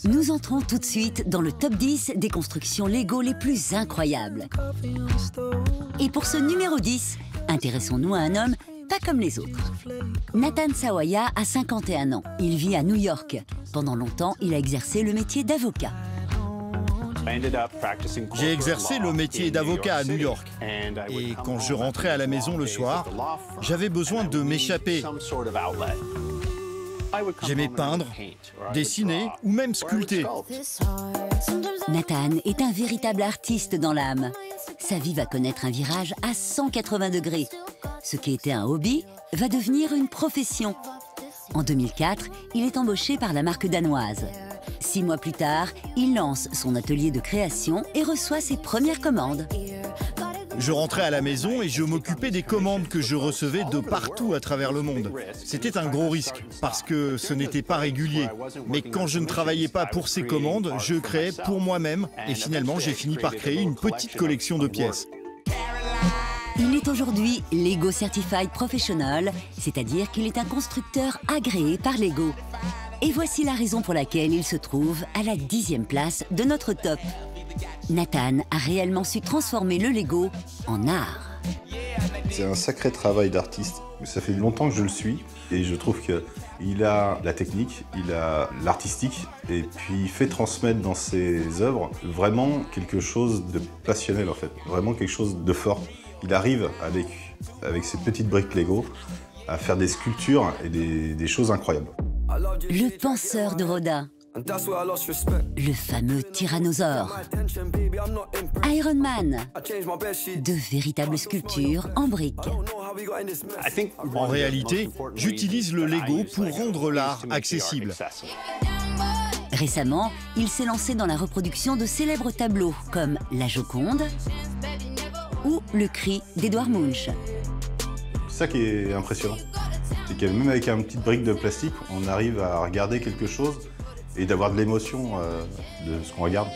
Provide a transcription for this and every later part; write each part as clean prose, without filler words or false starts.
Nous entrons tout de suite dans le top 10 des constructions Lego les plus incroyables. Et pour ce numéro 10, intéressons-nous à un homme pas comme les autres. Nathan Sawaya a 51 ans. Il vit à New York. Pendant longtemps, il a exercé le métier d'avocat. J'ai exercé le métier d'avocat à New York. Et quand je rentrais à la maison le soir, j'avais besoin de m'échapper. J'aimais peindre, dessiner ou même sculpter. Nathan est un véritable artiste dans l'âme. Sa vie va connaître un virage à 180 degrés. Ce qui était un hobby va devenir une profession. En 2004, il est embauché par la marque danoise. 6 mois plus tard, il lance son atelier de création et reçoit ses premières commandes. Je rentrais à la maison et je m'occupais des commandes que je recevais de partout à travers le monde. C'était un gros risque parce que ce n'était pas régulier. Mais quand je ne travaillais pas pour ces commandes, je créais pour moi-même et finalement j'ai fini par créer une petite collection de pièces. Il est aujourd'hui Lego Certified Professional, c'est-à-dire qu'il est un constructeur agréé par Lego. Et voici la raison pour laquelle il se trouve à la 10e place de notre top. Nathan a réellement su transformer le Lego en art. C'est un sacré travail d'artiste. Ça fait longtemps que je le suis et je trouve qu'il a la technique, il a l'artistique et puis il fait transmettre dans ses œuvres vraiment quelque chose de passionnel en fait, vraiment quelque chose de fort. Il arrive avec ses petites briques Lego à faire des sculptures et des choses incroyables. Le penseur de Rodin. Le fameux tyrannosaure. Iron Man. De véritables sculptures en briques. En réalité, j'utilise le Lego pour rendre l'art accessible. Récemment, il s'est lancé dans la reproduction de célèbres tableaux comme La Joconde ou Le Cri d'Edvard Munch. C'est ça qui est impressionnant. C'est que même avec une petite brique de plastique, on arrive à regarder quelque chose et d'avoir de l'émotion de ce qu'on regarde.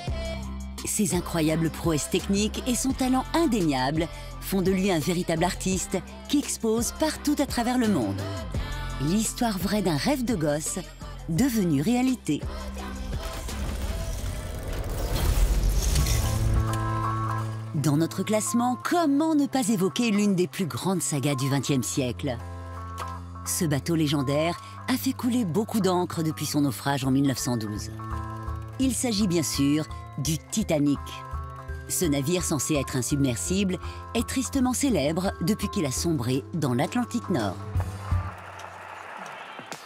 Ses incroyables prouesses techniques et son talent indéniable font de lui un véritable artiste qui expose partout à travers le monde. L'histoire vraie d'un rêve de gosse devenu réalité. Dans notre classement, comment ne pas évoquer l'une des plus grandes sagas du XXe siècle? Ce bateau légendaire a fait couler beaucoup d'encre depuis son naufrage en 1912. Il s'agit bien sûr du Titanic. Ce navire censé être insubmersible est tristement célèbre depuis qu'il a sombré dans l'Atlantique Nord.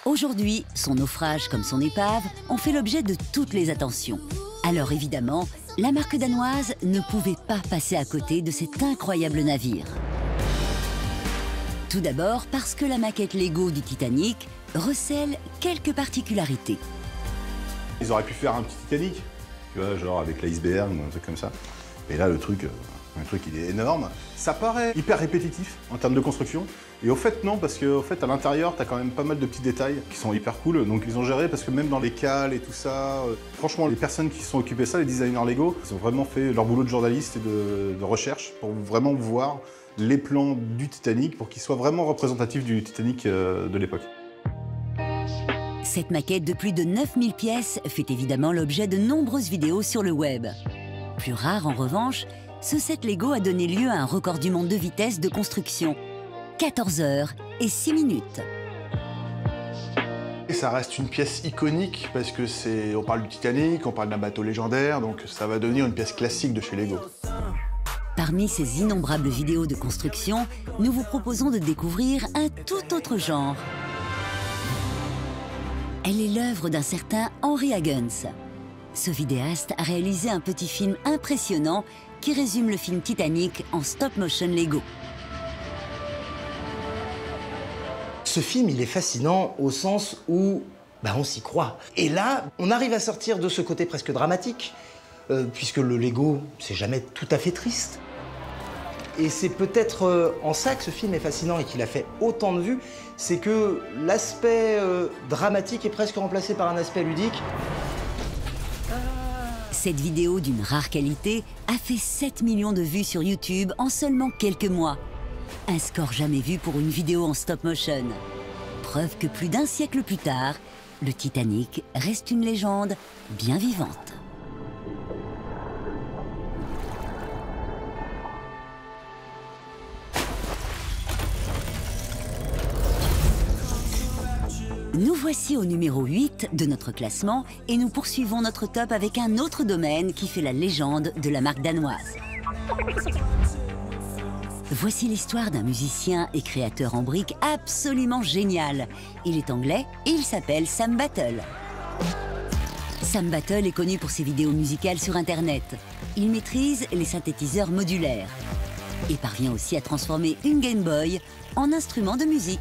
Aujourd'hui, son naufrage comme son épave ont fait l'objet de toutes les attentions. Alors évidemment, la marque danoise ne pouvait pas passer à côté de cet incroyable navire. Tout d'abord parce que la maquette Lego du Titanic recèle quelques particularités. Ils auraient pu faire un petit Titanic, tu vois, genre avec l'iceberg ou un truc comme ça. Et là, le truc il est énorme. Ça paraît hyper répétitif en termes de construction. Et au fait, non, parce qu'au fait, à l'intérieur, t'as quand même pas mal de petits détails qui sont hyper cool. Donc, ils ont géré, parce que même dans les cales et tout ça, franchement, les personnes qui se sont occupées de ça, les designers Lego, ils ont vraiment fait leur boulot de journaliste et de recherche pour vraiment voir les plans du Titanic pour qu'ils soient vraiment représentatifs du Titanic de l'époque. Cette maquette de plus de 9000 pièces fait évidemment l'objet de nombreuses vidéos sur le web. Plus rare en revanche, ce set Lego a donné lieu à un record du monde de vitesse de construction. 14 heures et 6 minutes. Et ça reste une pièce iconique parce que on parle du Titanic, on parle d'un bateau légendaire, donc ça va devenir une pièce classique de chez Lego. Parmi ces innombrables vidéos de construction, nous vous proposons de découvrir un tout autre genre. Elle est l'œuvre d'un certain Henry Huggins. Ce vidéaste a réalisé un petit film impressionnant qui résume le film Titanic en stop-motion Lego. Ce film, il est fascinant au sens où on s'y croit. Et là, on arrive à sortir de ce côté presque dramatique, puisque le Lego, c'est jamais tout à fait triste. Et c'est peut-être en ça que ce film est fascinant et qu'il a fait autant de vues, c'est que l'aspect dramatique est presque remplacé par un aspect ludique. Cette vidéo d'une rare qualité a fait 7 millions de vues sur YouTube en seulement quelques mois. Un score jamais vu pour une vidéo en stop motion. Preuve que plus d'un siècle plus tard, le Titanic reste une légende bien vivante. Nous voici au numéro 8 de notre classement et nous poursuivons notre top avec un autre domaine qui fait la légende de la marque danoise. Voici l'histoire d'un musicien et créateur en briques absolument génial. Il est anglais et il s'appelle Sam Battle. Sam Battle est connu pour ses vidéos musicales sur Internet. Il maîtrise les synthétiseurs modulaires et parvient aussi à transformer une Game Boy en instrument de musique.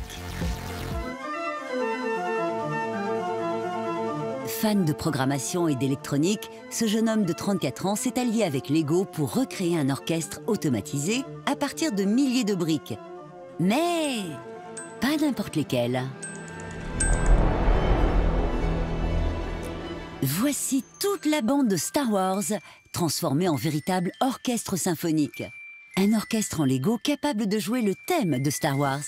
Fan de programmation et d'électronique, ce jeune homme de 34 ans s'est allié avec Lego pour recréer un orchestre automatisé à partir de milliers de briques. Mais pas n'importe lesquelles. Voici toute la bande de Star Wars transformée en véritable orchestre symphonique. Un orchestre en Lego capable de jouer le thème de Star Wars.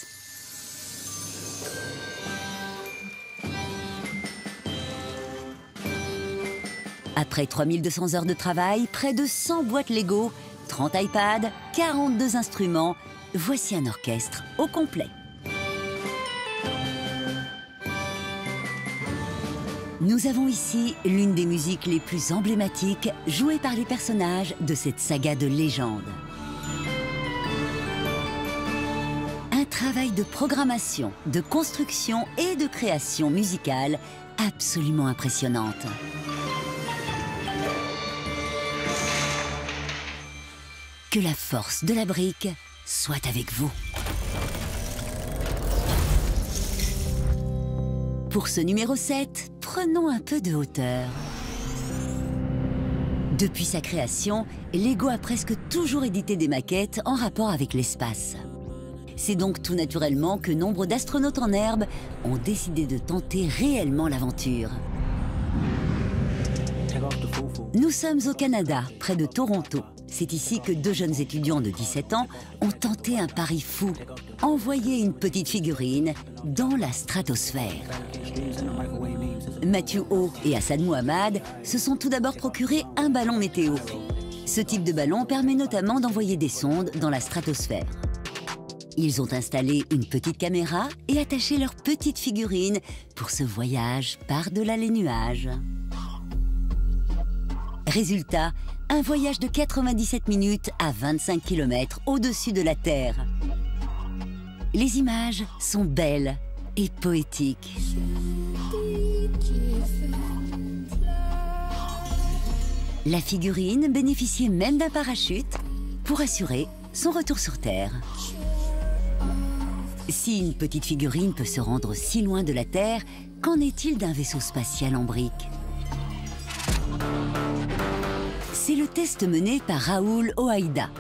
Après 3200 heures de travail, près de 100 boîtes Lego, 30 iPads, 42 instruments, voici un orchestre au complet. Nous avons ici l'une des musiques les plus emblématiques jouées par les personnages de cette saga de légende. Un travail de programmation, de construction et de création musicale absolument impressionnante. Que la force de la brique soit avec vous. Pour ce numéro 7, prenons un peu de hauteur. Depuis sa création, Lego a presque toujours édité des maquettes en rapport avec l'espace. C'est donc tout naturellement que nombre d'astronautes en herbe ont décidé de tenter réellement l'aventure. Nous sommes au Canada, près de Toronto. C'est ici que deux jeunes étudiants de 17 ans ont tenté un pari fou, envoyer une petite figurine dans la stratosphère. Matthew O et Hassan Mohamad se sont tout d'abord procuré un ballon météo. Ce type de ballon permet notamment d'envoyer des sondes dans la stratosphère. Ils ont installé une petite caméra et attaché leur petite figurine pour ce voyage par-delà les nuages. Résultat, un voyage de 97 minutes à 25 km au-dessus de la Terre. Les images sont belles et poétiques. La figurine bénéficiait même d'un parachute pour assurer son retour sur Terre. Si une petite figurine peut se rendre si loin de la Terre, qu'en est-il d'un vaisseau spatial en briques ? C'est le test mené par Raoul Ohaïda.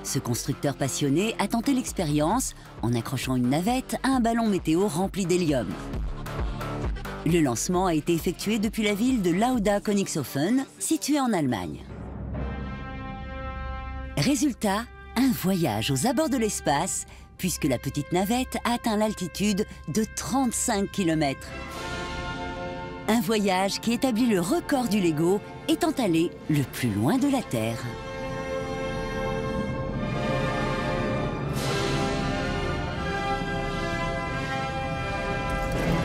Ce constructeur passionné a tenté l'expérience en accrochant une navette à un ballon météo rempli d'hélium. Le lancement a été effectué depuis la ville de Lauda-Königshofen, située en Allemagne. Résultat, un voyage aux abords de l'espace, puisque la petite navette a atteint l'altitude de 35 km. Un voyage qui établit le record du Lego étant allé le plus loin de la Terre.